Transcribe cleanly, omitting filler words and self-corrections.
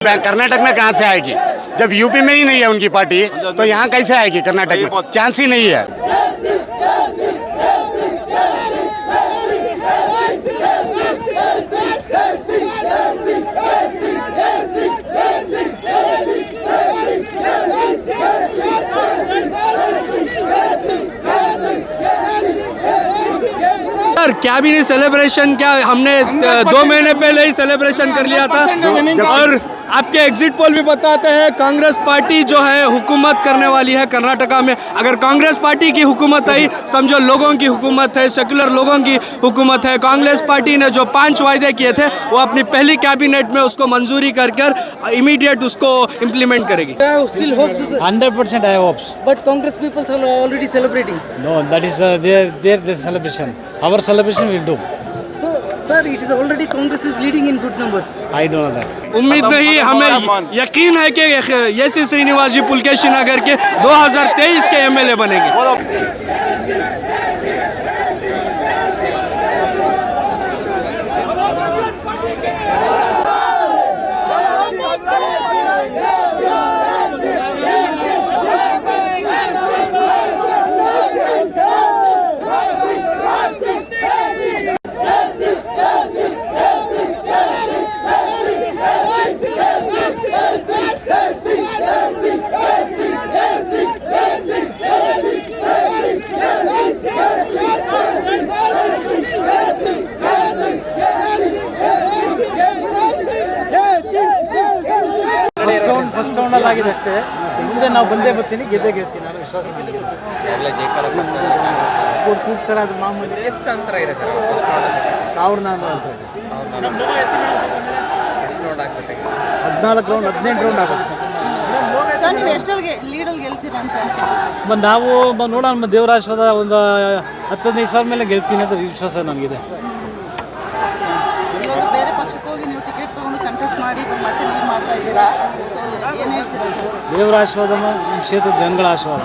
कर्नाटक में कहाँ से आएगी जब यूपी में ही नहीं है उनकी पार्टी तो यहाँ कैसे आएगी कर्नाटक में चांस ही नहीं है। सर कैबिनेट सेलिब्रेशन क्या हमने 2 महीने पहले ही सेलिब्रेशन कर लिया था और आपके एग्जिट पोल भी बताते हैं कांग्रेस पार्टी जो है हुकूमत करने वाली है कर्नाटका में। अगर कांग्रेस पार्टी की हुकूमत आई समझो लोगों की हुकूमत है, सेक्युलर लोगों की हुकूमत है। कांग्रेस पार्टी ने जो 5 वायदे किए थे वो अपनी पहली कैबिनेट में उसको मंजूरी कर इमीडिएट उसको इम्प्लीमेंट करेगी। 100% I have hopes. But Congress people are already celebrating. No, that is their celebration. Our celebration will do. So, sir, it is already Congress is leading in good numbers. I don't know that. उम्मीद नहीं, हमें यकीन है कि यसी श्रीनिवास जी पुलकेशी नगर के 2023 के MLA बनेंगे। First round ಆಗಿದೆ ಅಷ್ಟೇ. ಮುಂದೆ ನಾವು ಬಂದೇ ಬರ್ತೀನಿ, ಗೆದ್ದೇ ಗೆಲ್ತೀನಿ ನಾನು ವಿಶ್ವಾಸ ನನಗಿದೆ. ಕೂಗ್ತಾರೆ ಅದು ಮಾಮೂಲಿ. ಎಷ್ಟು ಅಂತರ ಇದೆ ಸರ್ ಫಸ್ಟ್ ರೌಂಡ್ 1400 ಅಂತ ಇದೆ. ಎಷ್ಟು ರೌಂಡ್ ಆಗ್ತದೆ? 14 ರೌಂಡ್ 18 ರೌಂಡ್ ಆಗುತ್ತೆ. ಸರ್ ನೀವು ಎಷ್ಟಲ್ಲಿ ಲೀಡಲ್ಲಿ ಗೆಲ್ತೀರಾ ಅಂತ ಅನ್ಸುತ್ತೆ? ನಾವು ನೋಡೋಣ ದೇವರ ಆಶೀರ್ವಾದ ಒಂದು 10-15 ಸಾವಿರ ಮೇಲೆ ಗೆಲ್ತೀನಿ ಅಂತ ವಿಶ್ವಾಸ ನನಗಿದೆ. ಇವಾಗ ಬೇರೆ ಪಕ್ಷಕ್ಕೆ ಹೋಗಿ ನೀವು ಟಿಕೆಟ್ ತೊಗೊಂಡು ಕಂಟೆಸ್ಟ್ ಮಾಡಿ ಮತ್ತೆ ಲೀಡ್ ಮಾಡ್ತಾ ಇದ್ದೀರಾ, ಸೊ ಏನು ಹೇಳ್ತೀರಾ ಸರ್? ದೇವರ ಆಶೀರ್ವಾದ ನಮ್ಮ ಕ್ಷೇತ್ರದ ಜನಗಳ ಆಶೀರ್ವಾದ.